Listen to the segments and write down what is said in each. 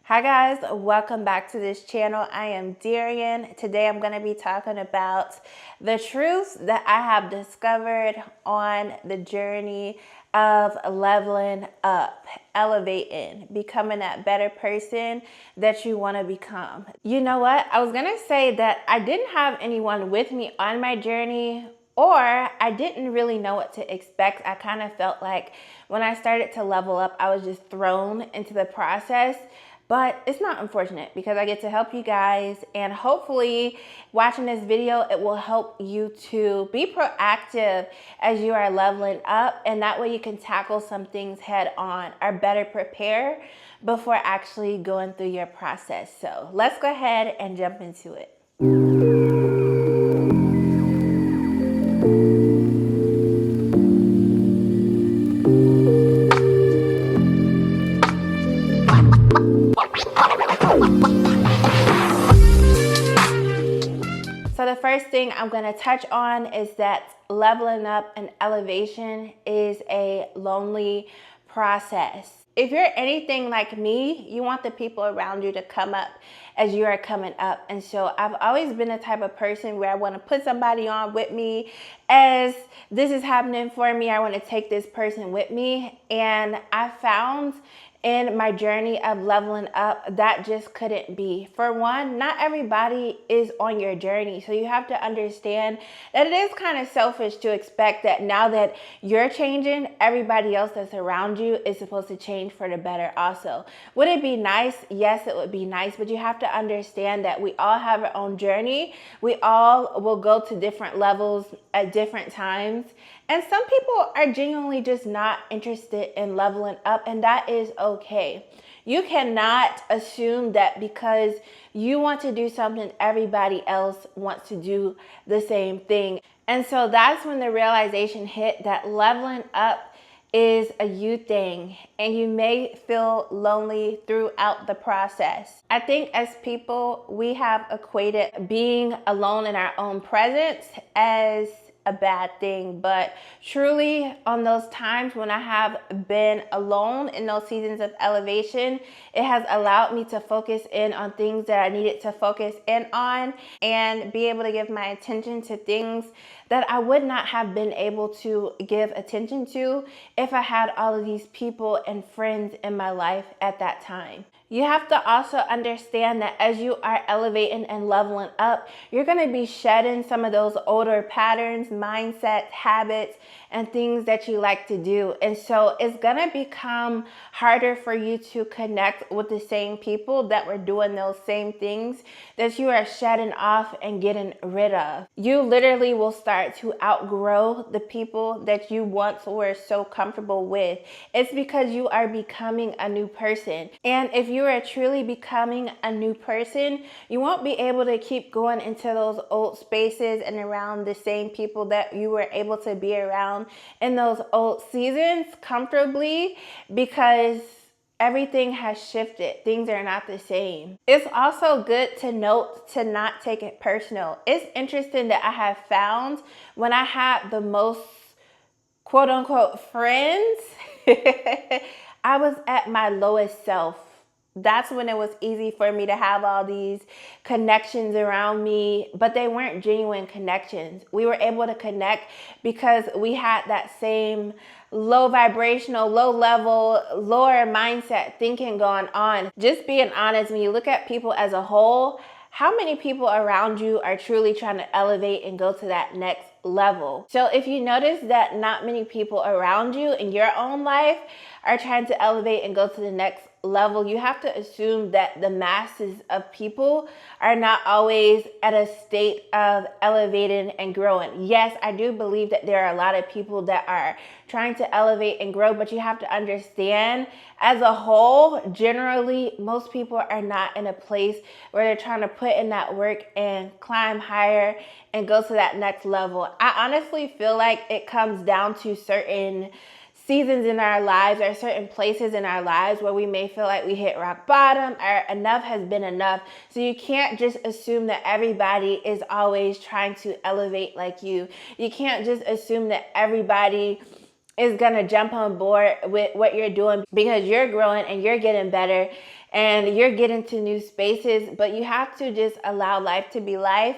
Hi guys, welcome back to this channel. I am Darian. Today I'm going to be talking about the truths that I have discovered on the journey of leveling up, elevating, becoming that better person that you want to become. You know what? I was going to say that I didn't have anyone with me on my journey, or I didn't really know what to expect. I kind of felt like when I started to level up, I was just thrown into the process. But it's not unfortunate because I get to help you guys, and hopefully watching this video, it will help you to be proactive as you are leveling up, and that way you can tackle some things head on or better prepare before actually going through your process. So let's go ahead and jump into it. So the first thing I'm going to touch on is that leveling up and elevation is a lonely process. If you're anything like me, you want the people around you to come up as you are coming up. And so I've always been the type of person where I want to put somebody on with me as this is happening for me. I want to take this person with me. And I found in my journey of leveling up, that just couldn't be. For one, not everybody is on your journey. So you have to understand that it is kind of selfish to expect that now that you're changing, everybody else that's around you is supposed to change for the better also. Would it be nice? Yes, it would be nice, but you have to understand that we all have our own journey. We all will go to different levels at different times. And some people are genuinely just not interested in leveling up, and that is okay. You cannot assume that because you want to do something, everybody else wants to do the same thing. And so that's when the realization hit that leveling up is a you thing, and you may feel lonely throughout the process. I think as people, we have equated being alone in our own presence as a bad thing, but truly on those times when I have been alone in those seasons of elevation, it has allowed me to focus in on things that I needed to focus in on and be able to give my attention to things that I would not have been able to give attention to if I had all of these people and friends in my life at that time. You have to also understand that as you are elevating and leveling up, you're going to be shedding some of those older patterns, mindsets, habits, and things that you like to do. And so it's going to become harder for you to connect with the same people that were doing those same things that you are shedding off and getting rid of. You literally will start to outgrow the people that you once were so comfortable with. It's because you are becoming a new person. And if you are truly becoming a new person, you won't be able to keep going into those old spaces and around the same people that you were able to be around in those old seasons comfortably, because everything has shifted. Things are not the same. It's also good to note to not take it personal. It's interesting that I have found when I had the most quote unquote friends, I was at my lowest self. That's when it was easy for me to have all these connections around me, but they weren't genuine connections. We were able to connect because we had that same low vibrational, low level, lower mindset thinking going on. Just being honest, when you look at people as a whole, how many people around you are truly trying to elevate and go to that next level? So if you notice that not many people around you in your own life are trying to elevate and go to the next level, you have to assume that the masses of people are not always at a state of elevating and growing. Yes, I do believe that there are a lot of people that are trying to elevate and grow, but you have to understand as a whole, generally, most people are not in a place where they're trying to put in that work and climb higher and go to that next level. I honestly feel like it comes down to certain seasons in our lives or certain places in our lives where we may feel like we hit rock bottom or enough has been enough. So you can't just assume that everybody is always trying to elevate like you. You can't just assume that everybody is gonna jump on board with what you're doing because you're growing and you're getting better and you're getting to new spaces, but you have to just allow life to be life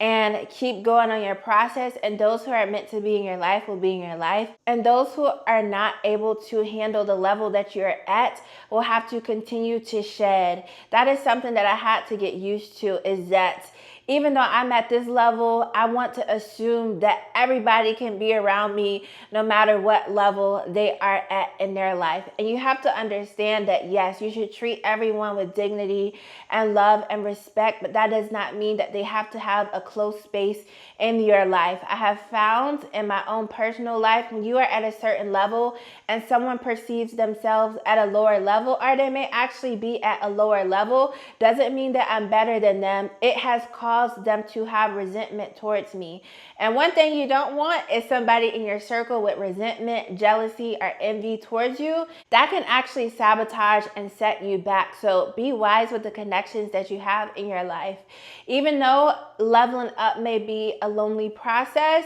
and keep going on your process. And those who are meant to be in your life will be in your life. And those who are not able to handle the level that you're at will have to continue to shed. That is something that I had to get used to, is that even though I'm at this level, I want to assume that everybody can be around me no matter what level they are at in their life. And you have to understand that, yes, you should treat everyone with dignity and love and respect, but that does not mean that they have to have a close space in your life. I have found in my own personal life, when you are at a certain level and someone perceives themselves at a lower level, or they may actually be at a lower level, doesn't mean that I'm better than them. It has caused them to have resentment towards me. And one thing you don't want is somebody in your circle with resentment, jealousy, or envy towards you. That can actually sabotage and set you back. So be wise with the connections that you have in your life. Even though leveling up may be a lonely process,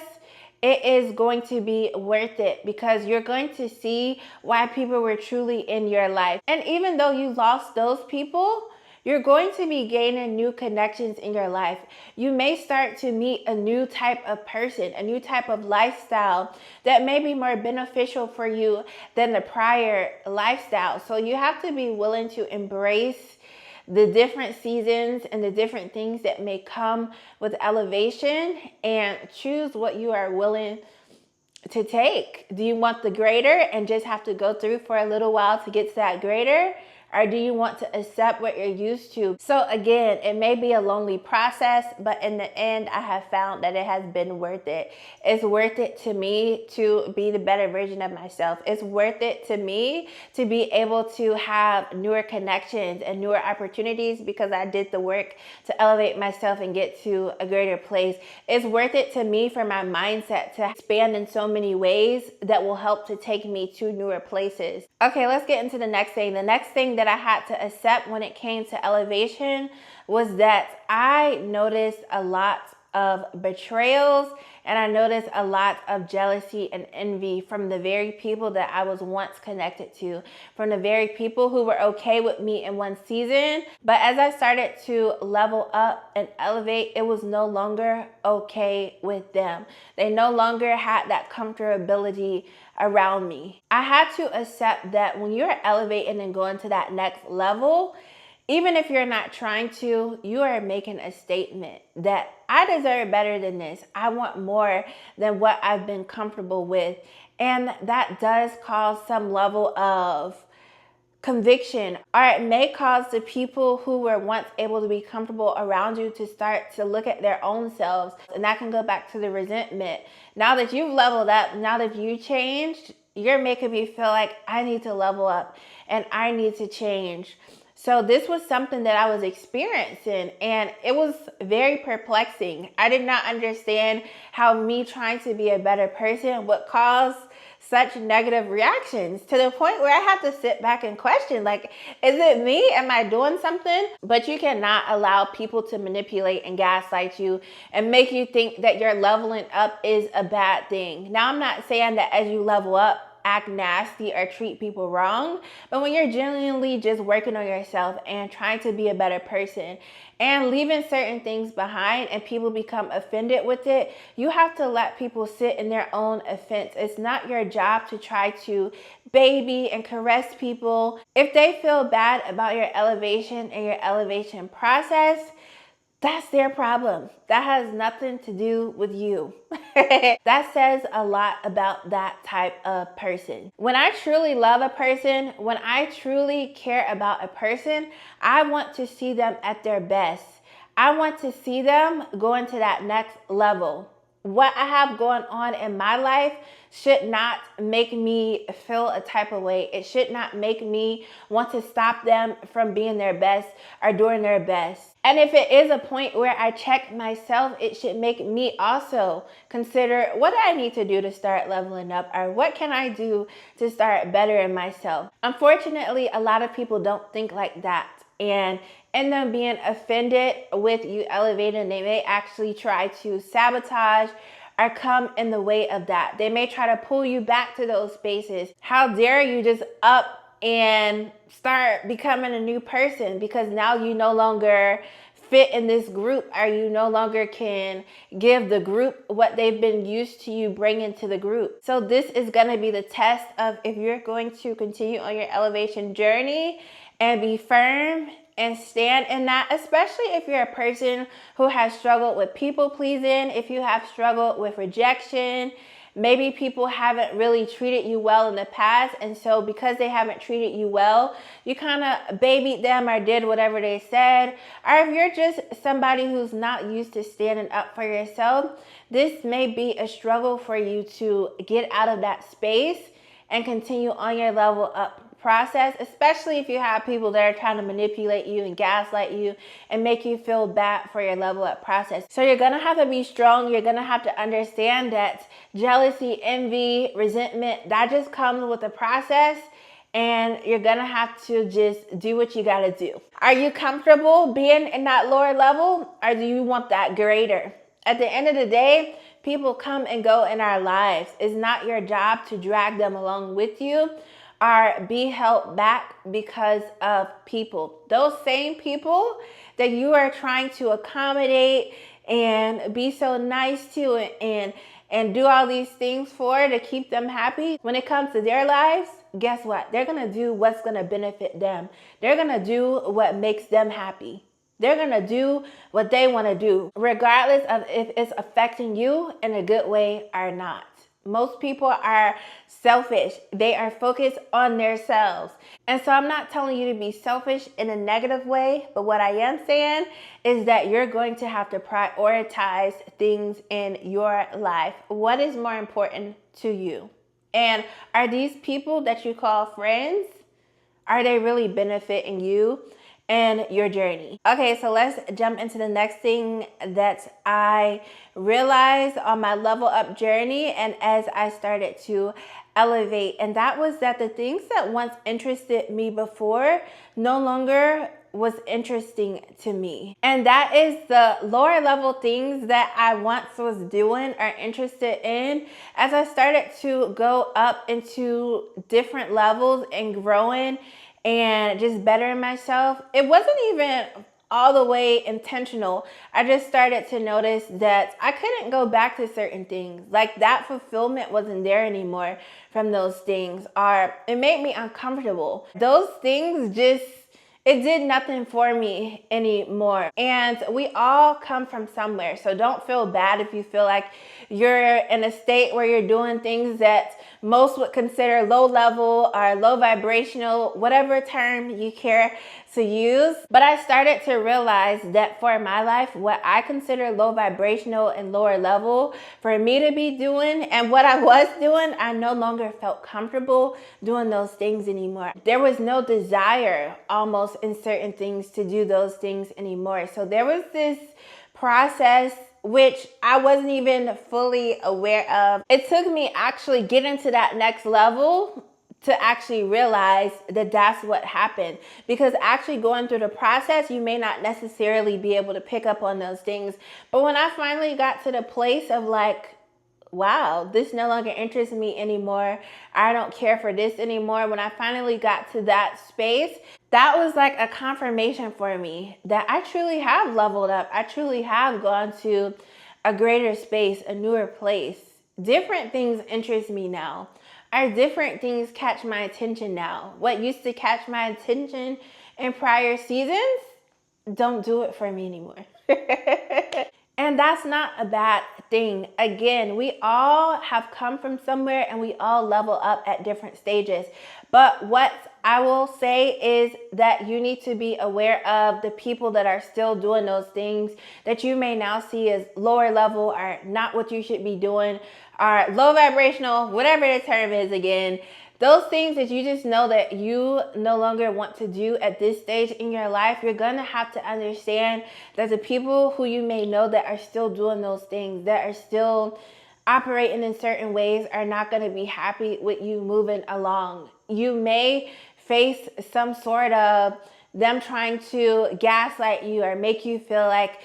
it is going to be worth it, because you're going to see why people were truly in your life. And even though you lost those people, you're going to be gaining new connections in your life. You may start to meet a new type of person, a new type of lifestyle that may be more beneficial for you than the prior lifestyle. So you have to be willing to embrace the different seasons and the different things that may come with elevation, and choose what you are willing to take. Do you want the greater and just have to go through for a little while to get to that greater? Or do you want to accept what you're used to? So again, it may be a lonely process, but in the end, I have found that it has been worth it. It's worth it to me to be the better version of myself. It's worth it to me to be able to have newer connections and newer opportunities, because I did the work to elevate myself and get to a greater place. It's worth it to me for my mindset to expand in so many ways that will help to take me to newer places. Okay, let's get into the next thing. The next thing that I had to accept when it came to elevation was that I noticed a lot of betrayals, and I noticed a lot of jealousy and envy from the very people that I was once connected to, from the very people who were okay with me in one season. But as I started to level up and elevate, it was no longer okay with them. They no longer had that comfortability around me. I had to accept that when you're elevating and going to that next level, even if you're not trying to, you are making a statement that I deserve better than this. I want more than what I've been comfortable with. And that does cause some level of conviction, or it may cause the people who were once able to be comfortable around you to start to look at their own selves. And that can go back to the resentment. Now that you've leveled up, now that you changed, you're making me feel like I need to level up and I need to change. So this was something that I was experiencing, and it was very perplexing. I did not understand how me trying to be a better person would cause such negative reactions, to the point where I had to sit back and question, like, is it me? Am I doing something? But you cannot allow people to manipulate and gaslight you and make you think that your leveling up is a bad thing. Now, I'm not saying that as you level up, act nasty or treat people wrong, but when you're genuinely just working on yourself and trying to be a better person and leaving certain things behind and people become offended with it, you have to let people sit in their own offense. It's not your job to try to baby and caress people. If they feel bad about your elevation and your elevation process, that's their problem. That has nothing to do with you. That says a lot about that type of person. When I truly love a person, when I truly care about a person, I want to see them at their best. I want to see them going to that next level. What I have going on in my life should not make me feel a type of way. It should not make me want to stop them from being their best or doing their best. And if it is a point where I check myself, it should make me also consider, what do I need to do to start leveling up, or what can I do to start bettering myself? Unfortunately, a lot of people don't think like that, and end up being offended with you elevating. They may actually try to sabotage or come in the way of that. They may try to pull you back to those spaces. How dare you just up and start becoming a new person, because now you no longer fit in this group, or you no longer can give the group what they've been used to you bringing to the group. So this is going to be the test of if you're going to continue on your elevation journey and be firm and stand in that, especially if you're a person who has struggled with people pleasing, if you have struggled with rejection. Maybe people haven't really treated you well in the past, and so because they haven't treated you well, you kind of babied them or did whatever they said. Or if you're just somebody who's not used to standing up for yourself, this may be a struggle for you to get out of that space and continue on your level up process, especially if you have people that are trying to manipulate you and gaslight you and make you feel bad for your level up process. So you're gonna have to be strong. You're gonna have to understand that jealousy, envy, resentment, that just comes with the process, and you're gonna have to just do what you gotta do. Are you comfortable being in that lower level, or do you want that greater? At the end of the day, people come and go in our lives. It's not your job to drag them along with you or be held back because of people. Those same people that you are trying to accommodate and be so nice to and do all these things for to keep them happy, when it comes to their lives, guess what? They're gonna do what's gonna benefit them. They're gonna do what makes them happy. They're gonna do what they wanna do, regardless of if it's affecting you in a good way or not. Most people are selfish. They are focused on themselves. And so I'm not telling you to be selfish in a negative way, but what I am saying is that you're going to have to prioritize things in your life. What is more important to you? And are these people that you call friends, are they really benefiting you and your journey? Okay, so let's jump into the next thing that I realized on my level up journey and as I started to elevate. And that was that the things that once interested me before no longer was interesting to me. And that is the lower level things that I once was doing or interested in. As I started to go up into different levels and growing and just bettering myself, it wasn't even all the way intentional. I just started to notice that I couldn't go back to certain things. Like that fulfillment wasn't there anymore from those things, or it made me uncomfortable. Those things just, it did nothing for me anymore. And we all come from somewhere. So don't feel bad if you feel like you're in a state where you're doing things that most would consider low level or low vibrational, whatever term you care to use. But I started to realize that for my life, what I consider low vibrational and lower level for me to be doing and what I was doing, I no longer felt comfortable doing those things anymore. There was no desire almost in certain things to do those things anymore. So there was this process which I wasn't even fully aware of. It took me actually getting to that next level to actually realize that that's what happened. Because actually going through the process, you may not necessarily be able to pick up on those things. But when I finally got to the place of like, wow, this no longer interests me anymore, I don't care for this anymore. When I finally got to that space, that was like a confirmation for me that I truly have leveled up. I truly have gone to a greater space, a newer place. Different things interest me now. Or different things catch my attention now. What used to catch my attention in prior seasons, don't do it for me anymore. And that's not a bad thing. Again, we all have come from somewhere and we all level up at different stages. But what I will say is that you need to be aware of the people that are still doing those things that you may now see as lower level or not what you should be doing, or low vibrational, whatever the term is again. Those things that you just know that you no longer want to do at this stage in your life, you're going to have to understand that the people who you may know that are still doing those things, that are still operating in certain ways, are not going to be happy with you moving along. You may face some sort of them trying to gaslight you or make you feel like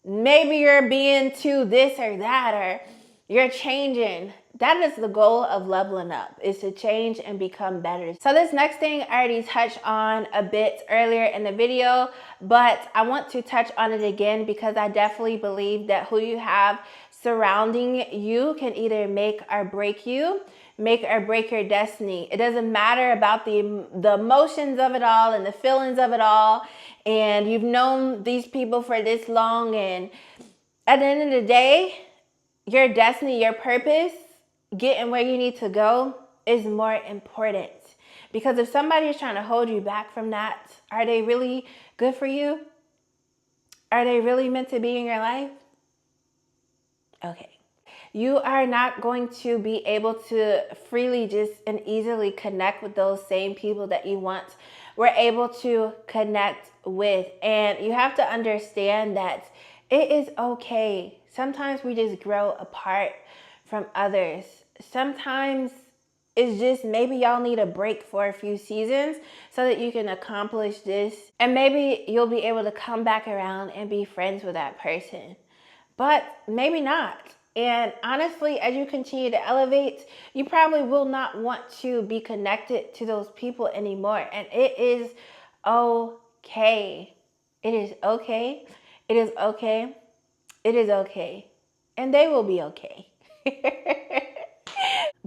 maybe you're being too this or that, or you're changing. That is the goal of leveling up, is to change and become better. So this next thing I already touched on a bit earlier in the video, but I want to touch on it again because I definitely believe that who you have surrounding you can either make or break you, make or break your destiny. It doesn't matter about the emotions of it all and the feelings of it all, and you've known these people for this long, and at the end of the day, your destiny, your purpose, getting where you need to go is more important. Because if somebody is trying to hold you back from that, are they really good for you? Are they really meant to be in your life? Okay. You are not going to be able to freely just and easily connect with those same people that you once were able to connect with. And you have to understand that it is okay. Sometimes we just grow apart from others. Sometimes it's just maybe y'all need a break for a few seasons so that you can accomplish this. And maybe you'll be able to come back around and be friends with that person. But maybe not. And honestly, as you continue to elevate, you probably will not want to be connected to those people anymore. And it is okay. It is okay. It is okay. It is okay. And they will be okay.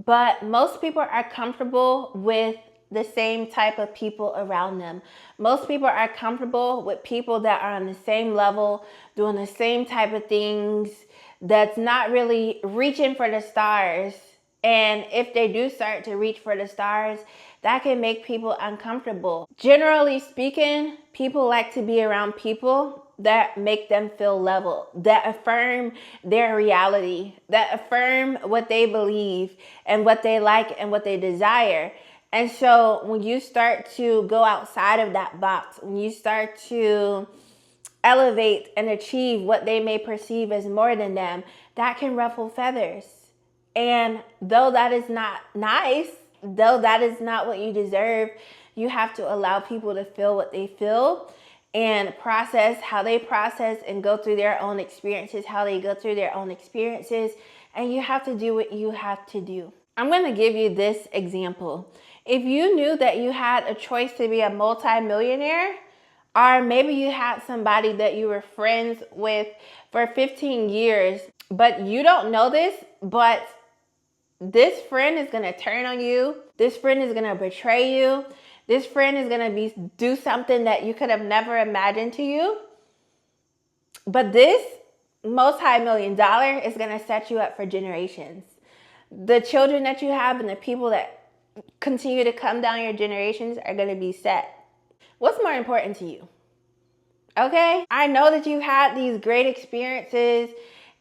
But most people are comfortable with the same type of people around them. Most people are comfortable with people that are on the same level, doing the same type of things, that's not really reaching for the stars. And if they do start to reach for the stars, that can make people uncomfortable. Generally speaking, people like to be around people that make them feel level, that affirm their reality, that affirm what they believe and what they like and what they desire. And so when you start to go outside of that box, when you start to elevate and achieve what they may perceive as more than them, that can ruffle feathers. And though that is not nice, though that is not what you deserve, you have to allow people to feel what they feel and process how they process and go through their own experiences, how they go through their own experiences. And you have to do what you have to do. I'm going to give you this example. If you knew that you had a choice to be a multimillionaire, or maybe you had somebody that you were friends with for 15 years, but you don't know this, but this friend is going to turn on you. This friend is going to betray you. This friend is going to do something that you could have never imagined to you. But this multi-million-dollar is going to set you up for generations. The children that you have and the people that continue to come down your generations are going to be set. What's more important to you? Okay? I know that you've had these great experiences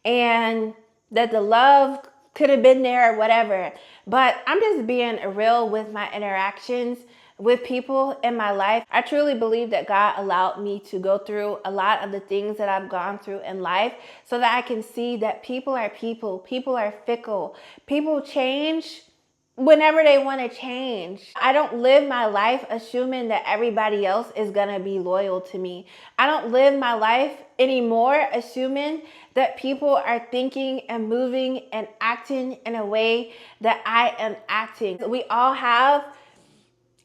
and that the love could have been there or whatever, but I'm just being real with my interactions with people in my life. I truly believe that God allowed me to go through a lot of the things that I've gone through in life so that I can see that people are people. People are fickle. People change whenever they want to change. I don't live my life assuming that everybody else is going to be loyal to me. I don't live my life anymore assuming that people are thinking and moving and acting in a way that I am acting. We all have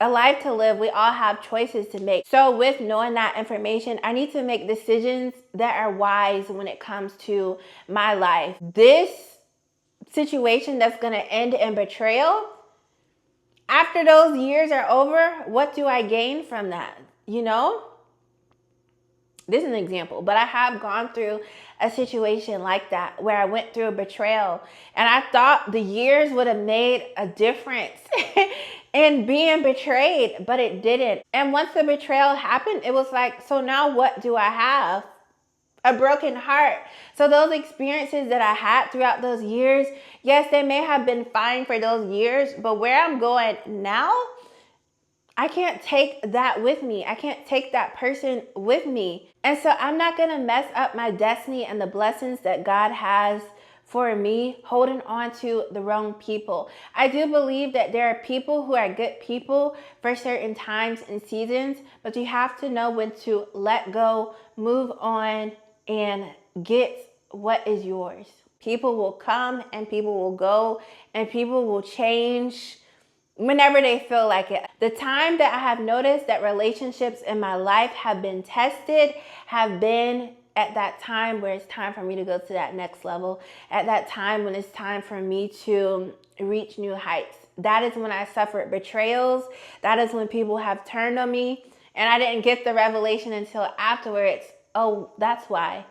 a life to live. We all have choices to make. So with knowing that information, I need to make decisions that are wise when it comes to my life. This situation that's going to end in betrayal, after those years are over, what do I gain from that? You know? This is an example, but I have gone through a situation like that where I went through a betrayal and I thought the years would have made a difference in being betrayed, but it didn't. And once the betrayal happened, it was like, so now what do I have? A broken heart. So those experiences that I had throughout those years, yes, they may have been fine for those years, but where I'm going now, I can't take that with me. I can't take that person with me. And so I'm not going to mess up my destiny and the blessings that God has for me holding on to the wrong people. I do believe that there are people who are good people for certain times and seasons, but you have to know when to let go, move on, and get what is yours. People will come and people will go and people will change whenever they feel like it. The time that I have noticed that relationships in my life have been tested have been at that time where it's time for me to go to that next level, at that time when it's time for me to reach new heights. That is when I suffered betrayals. That is when people have turned on me, and I didn't get the revelation until afterwards. Oh, that's why.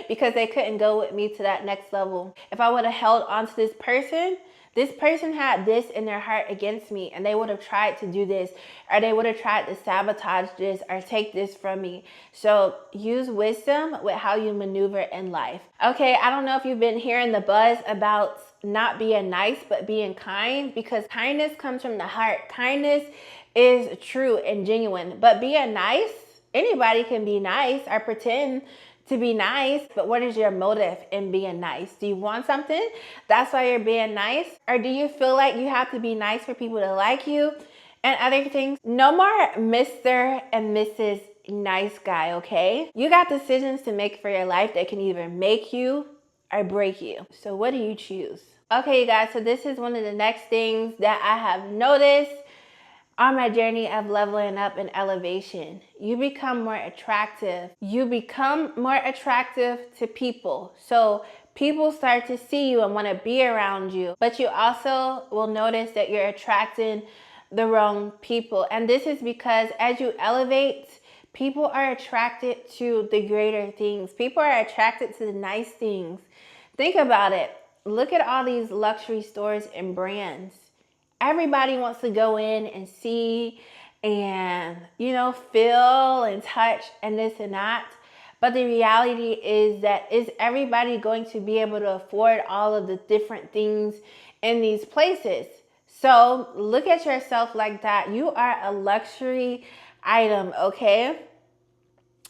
Because they couldn't go with me to that next level. If I would have held on to this person had this in their heart against me, and they would have tried to do this, or they would have tried to sabotage this or take this from me. So use wisdom with how you maneuver in life. Okay, I don't know if you've been hearing the buzz about not being nice, but being kind, because kindness comes from the heart. Kindness is true and genuine, but being nice, anybody can be nice or pretend to be nice, but what is your motive in being nice? Do you want something? That's why you're being nice? Or do you feel like you have to be nice for people to like you and other things? No more Mr. and Mrs. Nice Guy, okay? You got decisions to make for your life that can either make you or break you. So what do you choose? Okay, you guys, so this is one of the next things that I have noticed on my journey of leveling up and elevation. You become more attractive. You become more attractive to people. So people start to see you and want to be around you. But you also will notice that you're attracting the wrong people. And this is because as you elevate, people are attracted to the greater things. People are attracted to the nice things. Think about it. Look at all these luxury stores and brands. Everybody wants to go in and see and, feel and touch and this and that. But the reality is that is everybody going to be able to afford all of the different things in these places? So look at yourself like that. You are a luxury item, okay?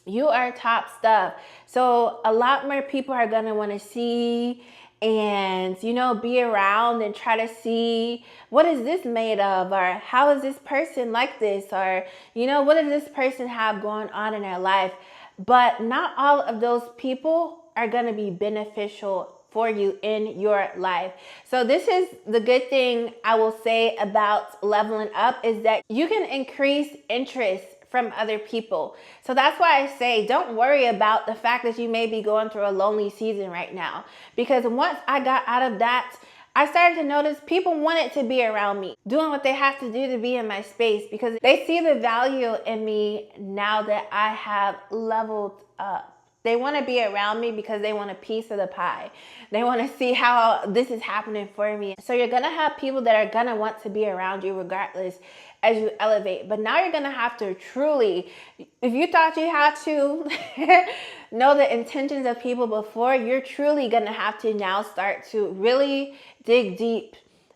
You are top stuff. So a lot more people are going to want to see and, be around and try to see, what is this made of? Or how is this person like this? Or, what does this person have going on in their life? But not all of those people are going to be beneficial for you in your life. So this is the good thing I will say about leveling up, is that you can increase interest from other people. So that's why I say don't worry about the fact that you may be going through a lonely season right now. Because once I got out of that, I started to notice people wanted to be around me, doing what they have to do to be in my space, because they see the value in me now that I have leveled up. They want to be around me because they want a piece of the pie. They want to see how this is happening for me. So you're going to have people that are going to want to be around you regardless as you elevate. But now you're going to have to truly, if you thought you had to know the intentions of people before, you're truly going to have to now start to really dig deep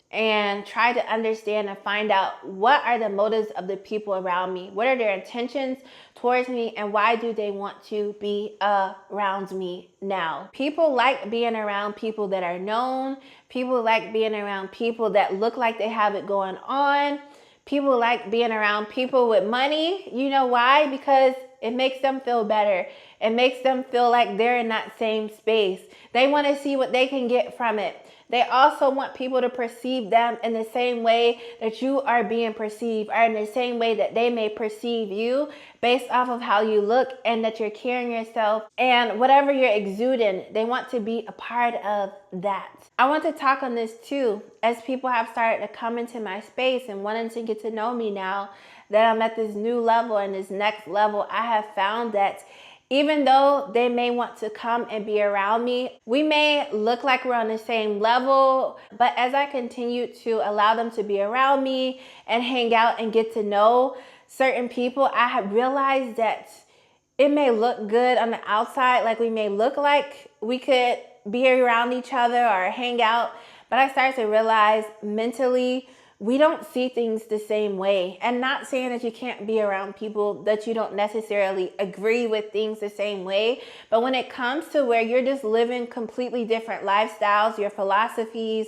and try to understand and find out what are the motives of the people around me. What are their intentions towards me, and why do they want to be around me now? People like being around people that are known. People like being around people that look like they have it going on. People like being around people with money. You know why? Because it makes them feel better. It makes them feel like they're in that same space. They want to see what they can get from it. They also want people to perceive them in the same way that you are being perceived, or in the same way that they may perceive you based off of how you look and that you're carrying yourself and whatever you're exuding. They want to be a part of that. I want to talk on this too, as people have started to come into my space and wanting to get to know me now that I'm at this new level and this next level. I have found that even though they may want to come and be around me, we may look like we're on the same level, but as I continue to allow them to be around me and hang out and get to know certain people, I have realized that it may look good on the outside, like we may look like we could be around each other or hang out, but I started to realize mentally, we don't see things the same way. And not saying that you can't be around people that you don't necessarily agree with things the same way. But when it comes to where you're just living completely different lifestyles, your philosophies,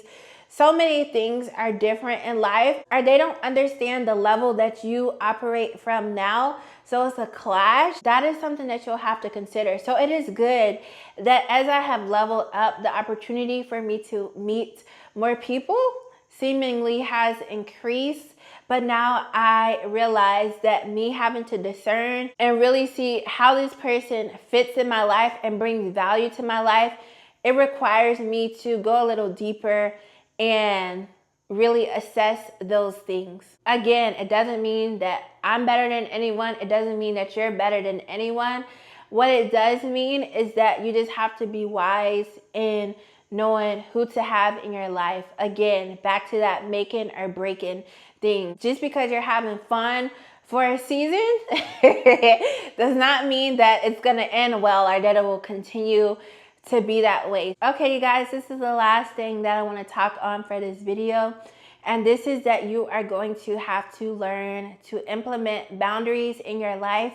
So many things are different in life, or they don't understand the level that you operate from now. So it's a clash. That is something that you'll have to consider. So it is good that as I have leveled up, the opportunity for me to meet more people seemingly has increased. But now I realize that me having to discern and really see how this person fits in my life and brings value to my life, it requires me to go a little deeper and really assess those things. Again, it doesn't mean that I'm better than anyone. It doesn't mean that you're better than anyone. What it does mean is that you just have to be wise in knowing who to have in your life. Again, back to that making or breaking thing. Just because you're having fun for a season does not mean that it's going to end well or that it will continue to be that way. Okay, you guys, this is the last thing that I want to talk on for this video. And this is that you are going to have to learn to implement boundaries in your life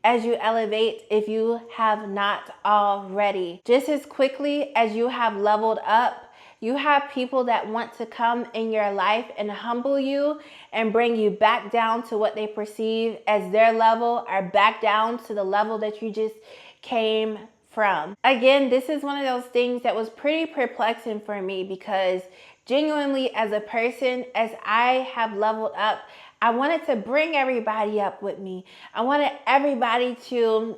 as you elevate if you have not already. Just as quickly as you have leveled up, you have people that want to come in your life and humble you and bring you back down to what they perceive as their level, or back down to the level that you just came from. Again, this is one of those things that was pretty perplexing for me, because genuinely as a person, as I have leveled up, I wanted to bring everybody up with me. I wanted everybody to,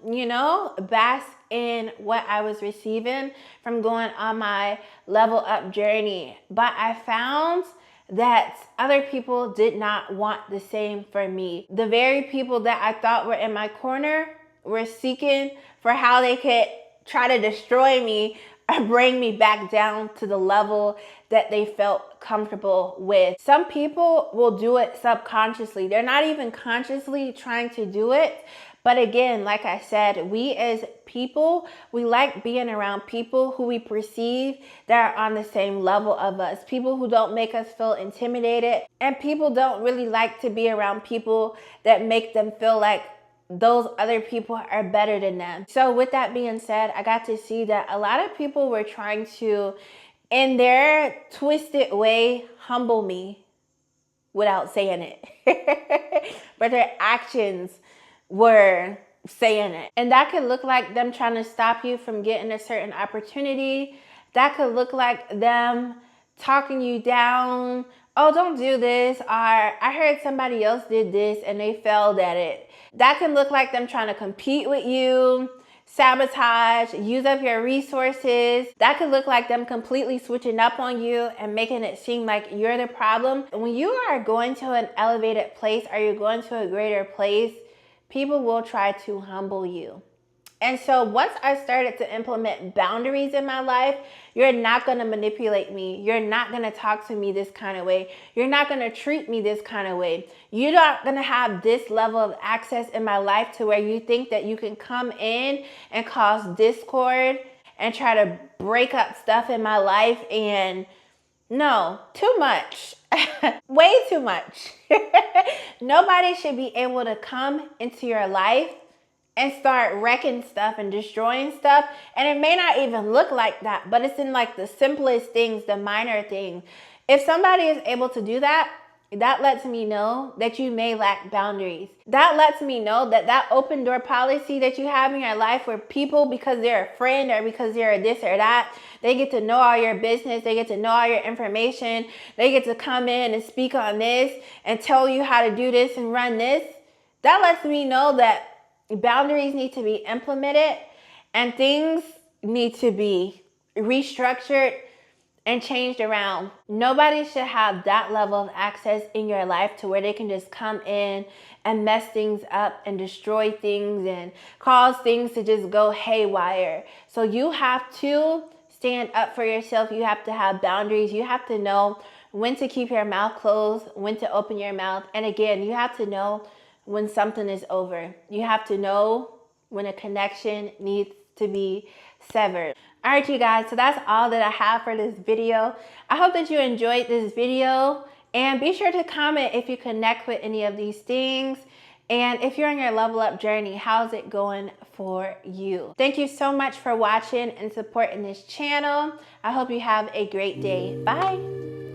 bask in what I was receiving from going on my level up journey. But I found that other people did not want the same for me. The very people that I thought were in my corner were seeking for how they could try to destroy me or bring me back down to the level that they felt comfortable with. Some people will do it subconsciously. They're not even consciously trying to do it. But again, like I said, we as people, we like being around people who we perceive that are on the same level of us. People who don't make us feel intimidated. And people don't really like to be around people that make them feel like those other people are better than them. So with that being said, I got to see that a lot of people were trying to, in their twisted way, humble me without saying it. But their actions were saying it. And that could look like them trying to stop you from getting a certain opportunity. That could look like them talking you down. Oh, don't do this. Or I heard somebody else did this and they failed at it. That can look like them trying to compete with you, sabotage, use up your resources. That could look like them completely switching up on you and making it seem like you're the problem. When you are going to an elevated place or you're going to a greater place, people will try to humble you. And so once I started to implement boundaries in my life, you're not going to manipulate me. You're not going to talk to me this kind of way. You're not going to treat me this kind of way. You're not going to have this level of access in my life to where you think that you can come in and cause discord and try to break up stuff in my life. And no, too much. Way too much. Nobody should be able to come into your life and start wrecking stuff and destroying stuff. And it may not even look like that, but it's in like the simplest things, the minor things. If somebody is able to do that, that lets me know that you may lack boundaries. That lets me know that that open door policy that you have in your life, where people, because they're a friend or because they're this or that, they get to know all your business, they get to know all your information, they get to come in and speak on this and tell you how to do this and run this. That lets me know that boundaries need to be implemented and things need to be restructured and changed around. Nobody should have that level of access in your life to where they can just come in and mess things up and destroy things and cause things to just go haywire. So you have to stand up for yourself. You have to have boundaries. You have to know when to keep your mouth closed, when to open your mouth. And again, you have to know when something is over. You have to know when a connection needs to be severed. All right, you guys, so that's all that I have for this video. I hope that you enjoyed this video, and be sure to comment if you connect with any of these things. And if you're on your level up journey, how's it going for you? Thank you so much for watching and supporting this channel. I hope you have a great day. Bye.